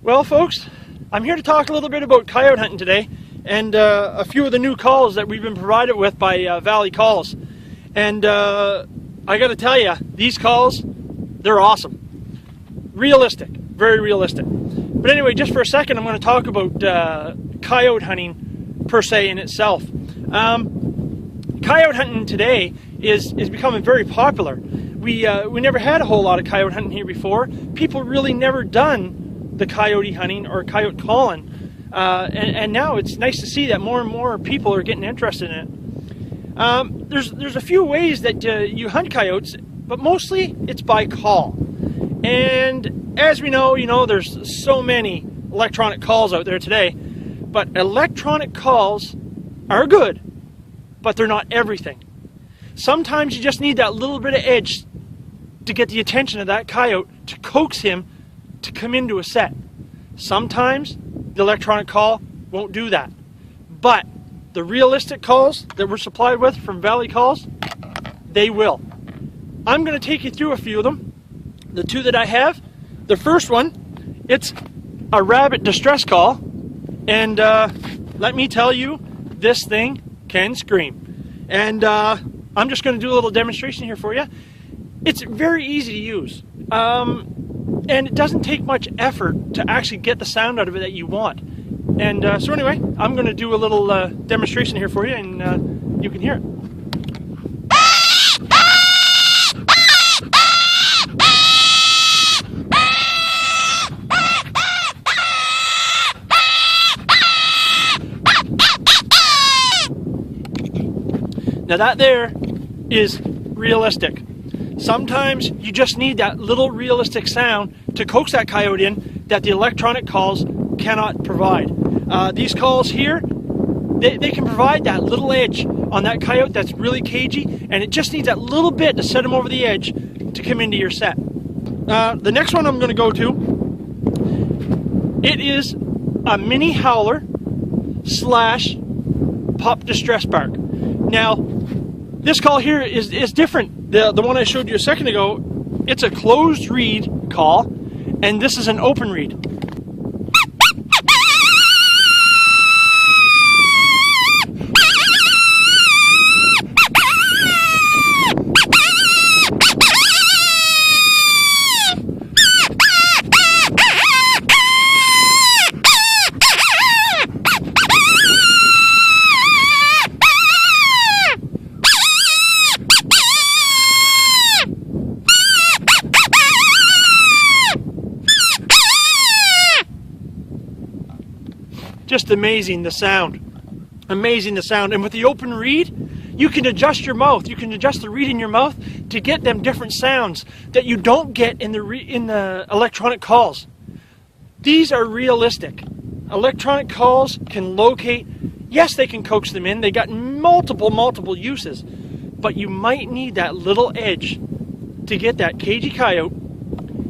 Well, folks, I'm here to talk a little bit about coyote hunting today, and a few of the new calls that we've been provided with by Valley Calls. And I got to tell you, these calls, they're awesome. Realistic, very realistic. But anyway, just for a second, I'm going to talk about coyote hunting per se in itself. Coyote hunting today is becoming very popular. We never had a whole lot of coyote hunting here before. People really never done the coyote hunting or coyote calling, and now it's nice to see that more and more people are getting interested in it. There's a few ways that you hunt coyotes, but mostly it's by call. And as we know, there's so many electronic calls out there today, but electronic calls are good, but they're not everything. Sometimes you just need that little bit of edge to get the attention of that coyote, to coax him to come into a set. Sometimes the electronic call won't do that, but the realistic calls that we're supplied with from Valley Calls, they will. I'm going to take you through a few of them. The two that I have, the first one, it's a rabbit distress call, and let me tell you, this thing can scream. And I'm just going to do a little demonstration here for you. It's very easy to use, and it doesn't take much effort to actually get the sound out of it that you want. And so anyway, I'm going to do a little demonstration here for you, and you can hear it. Now that there is realistic. Sometimes you just need that little realistic sound to coax that coyote in that the electronic calls cannot provide. These calls here, they can provide that little edge on that coyote that's really cagey, and it just needs that little bit to set him over the edge to come into your set. The next one I'm going to go to, it is a mini howler / pup distress bark. Now, this call here is different. The one I showed you a second ago, it's a closed reed call, and this is an open reed. Just amazing the sound. Amazing the sound. And with the open reed, you can adjust your mouth. You can adjust the reed in your mouth to get them different sounds that you don't get in the electronic calls. These are realistic. Electronic calls can locate. Yes, they can coax them in. They got multiple uses. But you might need that little edge to get that cagey coyote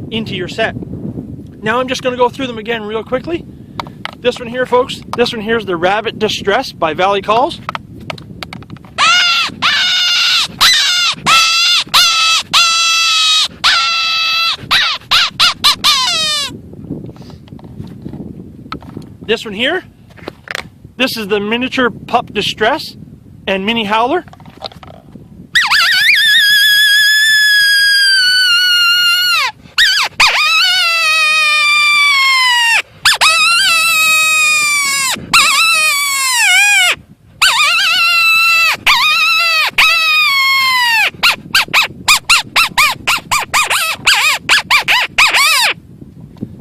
into your set. Now I'm just going to go through them again real quickly. This one here, folks, this one here is the Rabbit Distress by Valley Calls. This one here, this is the Miniature Pup Distress and Mini Howler.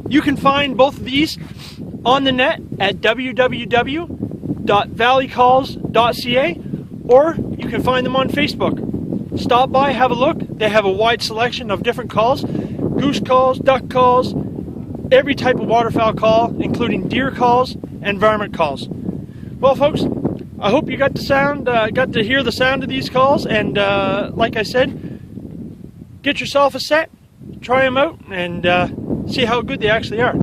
You can find both of these on the net at www.valleycalls.ca, or you can find them on Facebook. Stop by, have a look. They have a wide selection of different calls: goose calls, duck calls, every type of waterfowl call, including deer calls and varmint calls. Well, folks, I hope you got to hear the sound of these calls, and like I said, get yourself a set, try them out, and see how good they actually are.